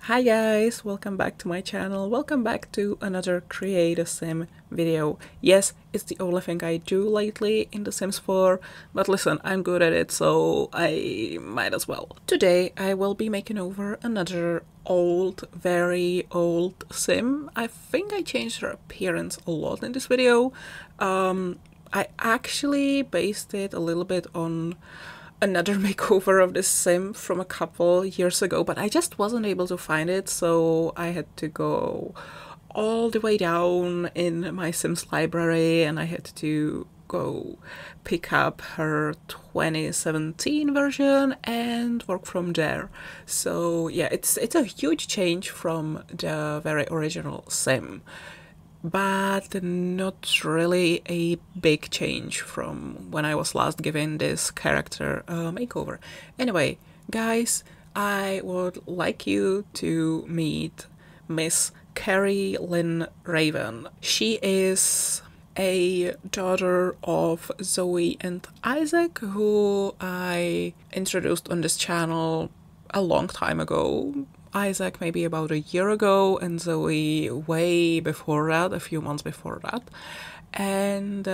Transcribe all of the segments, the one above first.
Hi guys, welcome back to my channel. Welcome back to another Create a Sim video. Yes, it's the only thing I do lately in The Sims 4, but listen, I'm good at it, so I might as well. Today I will be making over another old, very old sim. I think I changed her appearance a lot in this video. I actually based it a little bit on another makeover of this sim from a couple years ago, but I just wasn't able to find it, so I had to go all the way down in my Sims library and I had to go pick up her 2017 version and work from there. So yeah, it's a huge change from the very original sim, but not really a big change from when I was last given this character makeover. Anyway, guys, I would like you to meet Miss Carrie Lynn Raven. She is a daughter of Zoe and Isaac, who I introduced on this channel a long time ago. Isaac maybe about a year ago, and Zoe way before that, a few months before that. And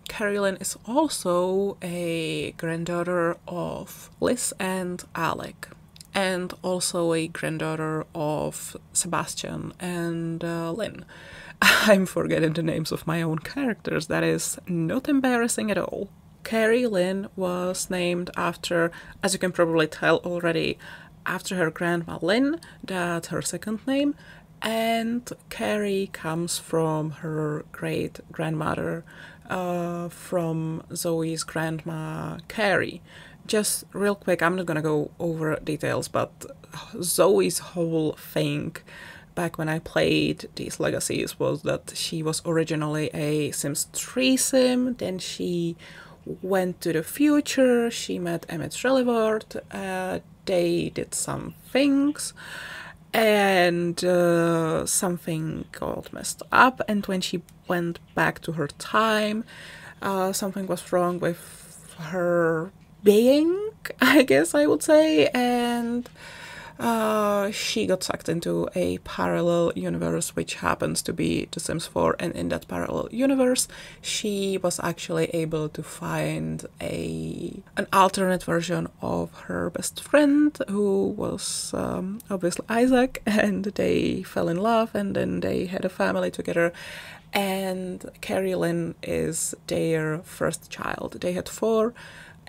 Carrie Lynn is also a granddaughter of Liz and Alec, and also a granddaughter of Sebastian and Lynn. I'm forgetting the names of my own characters. That is not embarrassing at all. Carrie Lynn was named after, as you can probably tell already, after her grandma Lynn, that's her second name, and Carrie comes from her great-grandmother, from Zoe's grandma Carrie. Just real quick, I'm not gonna go over details, but Zoe's whole thing back when I played these legacies was that she was originally a Sims 3 sim, then she went to the future, she met Emmett Relivard, they did some things, and something got messed up, and when she went back to her time, something was wrong with her being, I guess I would say, and she got sucked into a parallel universe, which happens to be The Sims 4, and in that parallel universe she was actually able to find an alternate version of her best friend, who was obviously Isaac, and they fell in love, and then they had a family together, and Carrie Lynn is their first child. They had 4,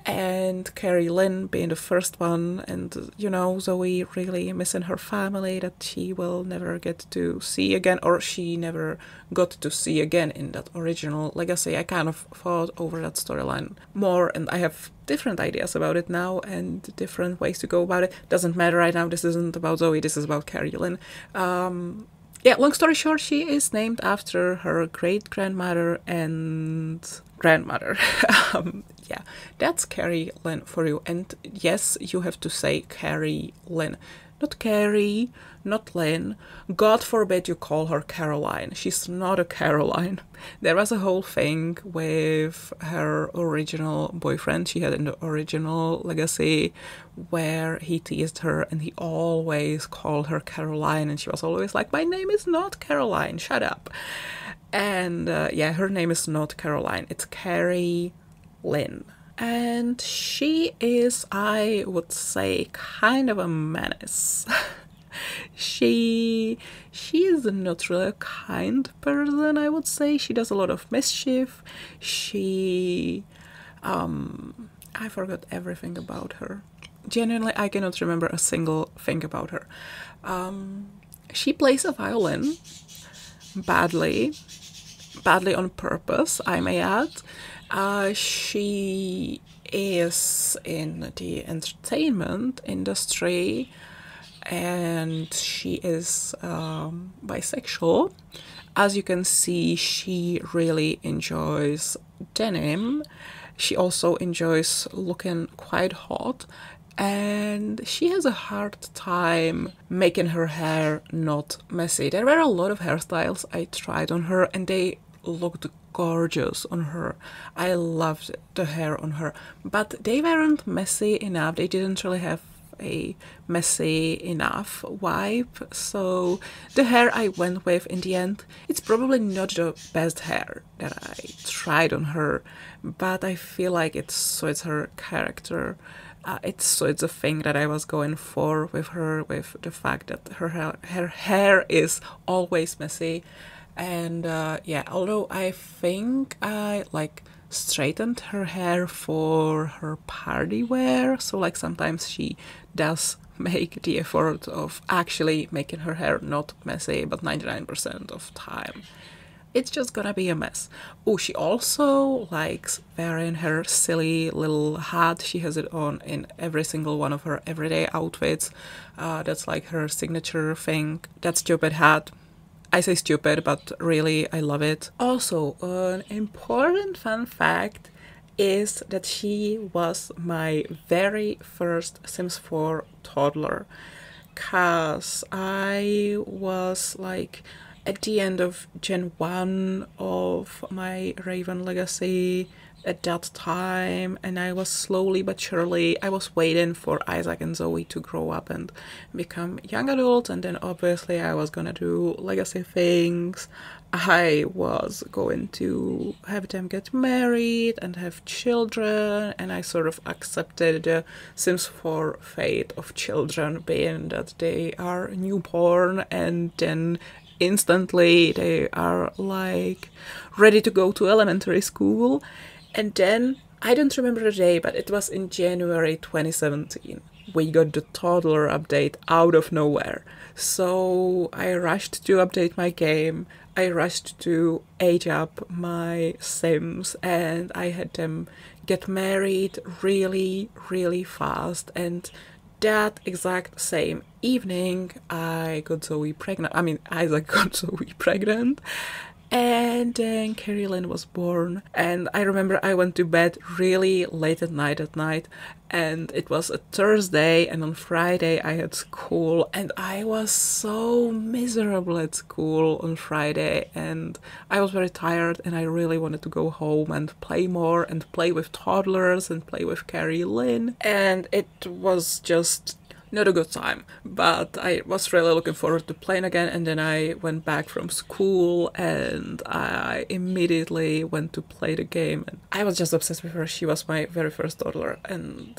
and Carrie Lynn being the first one, and you know, Zoe really missing her family that she will never get to see again, or she never got to see again in that original legacy. I kind of thought over that storyline more, and I have different ideas about it now and different ways to go about it. Doesn't matter right now, this isn't about Zoe, this is about Carrie Lynn. Yeah, long story short, she is named after her great-grandmother and grandmother. Yeah, that's Carrie Lynn for you. And yes, you have to say Carrie Lynn. Not Carrie, not Lynn. God forbid you call her Caroline. She's not a Caroline. There was a whole thing with her original boyfriend she had in the original legacy where he teased her and he always called her Caroline, and she was always like, my name is not Caroline, shut up. And yeah, her name is not Caroline, it's Carrie Lynn. And she is, I would say, kind of a menace. She is not really a kind person, I would say. She does a lot of mischief. She I forgot everything about her. Genuinely, I cannot remember a single thing about her. She plays a violin badly on purpose, I may add. She is in the entertainment industry, and she is bisexual. As you can see, she really enjoys denim. She also enjoys looking quite hot, and she has a hard time making her hair not messy. There were a lot of hairstyles I tried on her, and they looked gorgeous on her. I loved the hair on her, but they weren't messy enough. They didn't really have a messy enough vibe. So the hair I went with in the end, it's probably not the best hair that I tried on her, but I feel like it suits her character. It suits the thing that I was going for with her, with the fact that her hair is always messy. And yeah, although I think I like straightened her hair for her party wear, so like sometimes she does make the effort of actually making her hair not messy, but 99% of time it's just gonna be a mess. Oh, she also likes wearing her silly little hat. She has it on in every single one of her everyday outfits. That's like her signature thing. That stupid hat. I say stupid, but really I love it. Also, an important fun fact is that she was my very first Sims 4 toddler, cause I was like at the end of Gen 1 of my Raven Legacy at that time, and I was slowly but surely, I was waiting for Isaac and Zoe to grow up and become young adults, and then obviously I was gonna do legacy things. I was going to have them get married and have children, and I sort of accepted the Sims 4 fate of children, being that they are newborn and then instantly they are like ready to go to elementary school. And then, I don't remember the day, but it was in January 2017. We got the toddler update out of nowhere. So I rushed to update my game. I rushed to age up my Sims, and I had them get married really, really fast. And that exact same evening, I got Zoe pregnant. I mean, Isaac got Zoe pregnant. And then Carrie Lynn was born, and I remember I went to bed really late at night and it was a Thursday, and on Friday I had school, and I was so miserable at school on Friday, and I was very tired, and I really wanted to go home and play more and play with toddlers and play with Carrie Lynn, and it was just not a good time, but I was really looking forward to playing again. And then I went back from school and I immediately went to play the game, and I was just obsessed with her. She was my very first toddler, and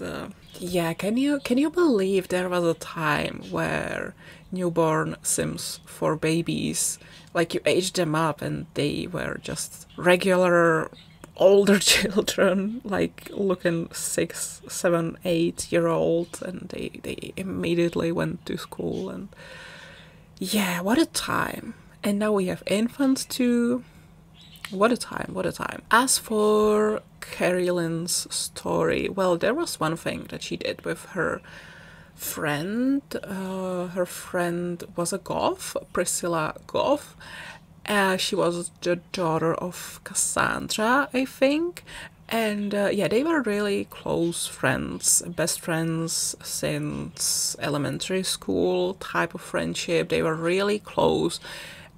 yeah, can you believe there was a time where newborn Sims for babies, like you aged them up and they were just regular older children, like looking 6, 7, 8-year-old, and they immediately went to school, and yeah, what a time. And now we have infants too. What a time, what a time. As for Carrie Lynn's story, well, there was one thing that she did with her friend. Her friend was a goth, Priscilla Goth. She was the daughter of Cassandra, I think. And yeah, they were really close friends, best friends since elementary school type of friendship. They were really close.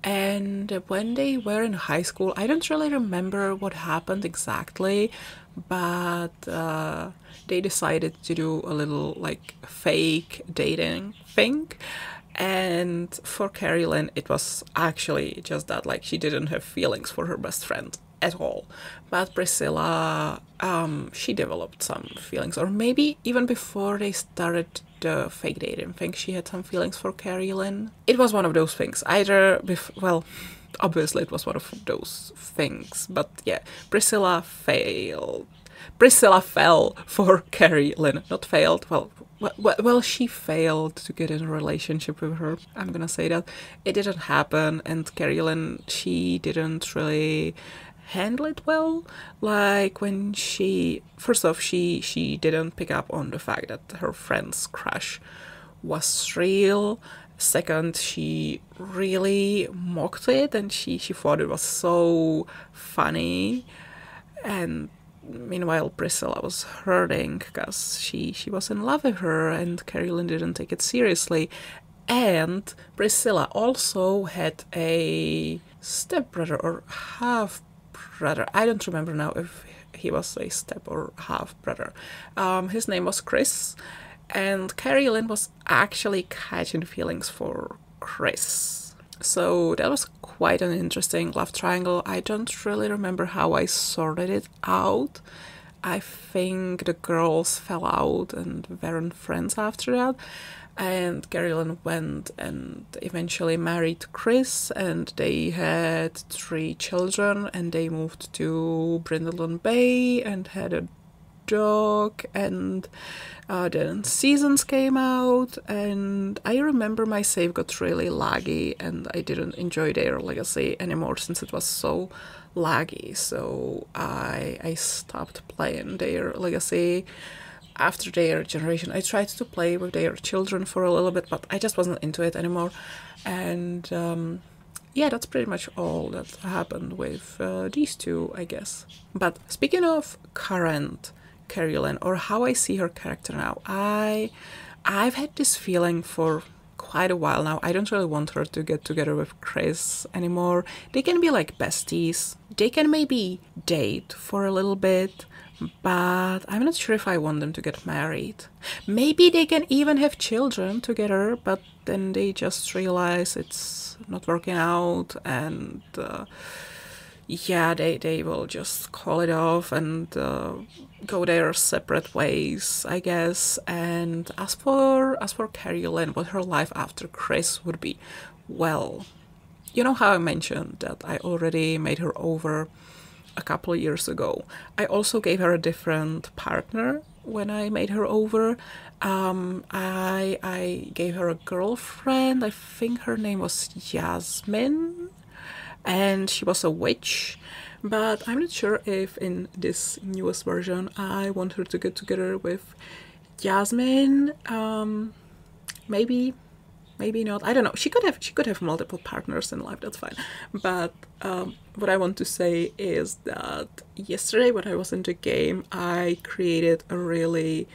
And when they were in high school, I don't really remember what happened exactly, but they decided to do a little like fake dating thing. And for Carrie Lynn, it was actually just that, like, she didn't have feelings for her best friend at all. But Priscilla, she developed some feelings, or maybe even before they started the fake dating thing, she had some feelings for Carrie Lynn. It was one of those things. Either, well, obviously it was one of those things, but yeah, Priscilla fell for Carrie Lynn. Not failed, well, she failed to get in a relationship with her. I'm gonna say that. It didn't happen, and Carrie Lynn, she didn't really handle it well. Like, when first off, she didn't pick up on the fact that her friend's crush was real. Second, she really mocked it, and she thought it was so funny. And meanwhile, Priscilla was hurting because she was in love with her, and Carrie Lynn didn't take it seriously. And Priscilla also had a stepbrother or half-brother. I don't remember now if he was a step or half-brother. His name was Chris, And Carrie was actually catching feelings for Chris. So that was quite an interesting love triangle. I don't really remember how I sorted it out. I think the girls fell out and weren't friends after that. And Carrie went and eventually married Chris, and they had 3 children, and they moved to Brindleton Bay and had a dog, and then seasons came out, and I remember my save got really laggy and I didn't enjoy their legacy anymore since it was so laggy, so I stopped playing their legacy after their generation. I tried to play with their children for a little bit, but I just wasn't into it anymore. And yeah, that's pretty much all that happened with these 2, I guess. But speaking of current Carrie, or how I see her character now, I've had this feeling for quite a while now. I don't really want her to get together with Chris anymore. They can be like besties. They can maybe date for a little bit, but I'm not sure if I want them to get married. Maybe they can even have children together, but then they just realize it's not working out, and yeah, they will just call it off and go their separate ways, I guess. And as for Carrie, what her life after Chris would be, well, you know how I mentioned that I already made her over a couple of years ago. I also gave her a different partner when I made her over. I gave her a girlfriend. I think her name was Yasmin, and she was a witch. But I'm not sure if in this newest version I want her to get together with Yasmin. Maybe not. I don't know. She could have multiple partners in life. That's fine. But what I want to say is that yesterday when I was in the game, I created a really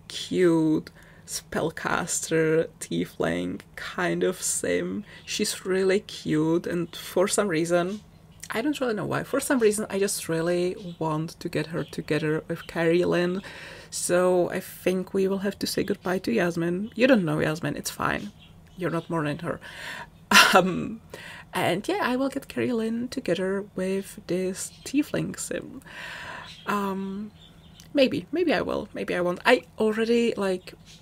cute spellcaster tiefling kind of sim. She's really cute, and for some reason, I don't really know why, for some reason I just really want to get her together with Carrie. So I think we will have to say goodbye to Yasmin. You don't know Yasmin, it's fine. You're not more than her. And yeah, I will get Carrie together with this tiefling sim. Maybe I will, maybe I won't. I already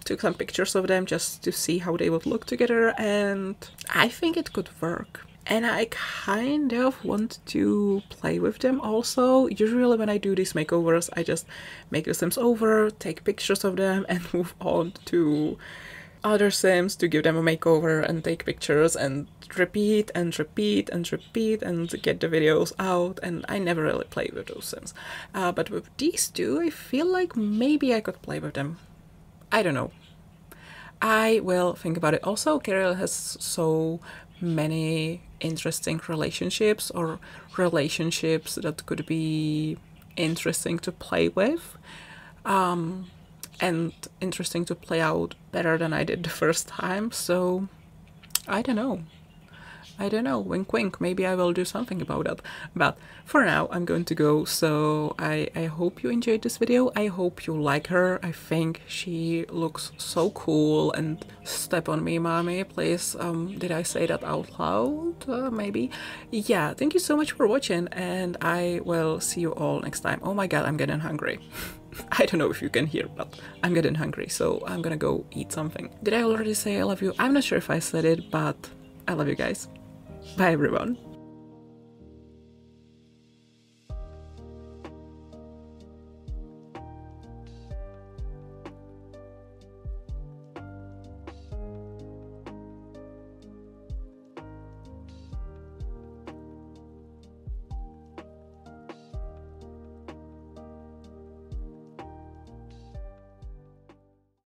took some pictures of them just to see how they would look together, and I think it could work. And I kind of want to play with them also. Usually when I do these makeovers, I just make the sims over, take pictures of them, and move on to other sims to give them a makeover and take pictures and repeat and repeat and repeat and get the videos out. And I never really play with those sims. But with these 2, I feel like maybe I could play with them. I don't know. I will think about it. Also, Carrie has so many interesting relationships, or relationships that could be interesting to play with, and interesting to play out better than I did the first time. So I don't know, wink wink, maybe I will do something about that. But for now I'm going to go, so I hope you enjoyed this video. I hope you like her. I think she looks so cool. And step on me, mommy, please. Did I say that out loud? Maybe. Yeah, thank you so much for watching, and I will see you all next time. Oh my god, I'm getting hungry. I don't know if you can hear, but I'm getting hungry, so I'm gonna go eat something. Did I already say I love you? I'm not sure if I said it, but I love you guys. Bye everyone.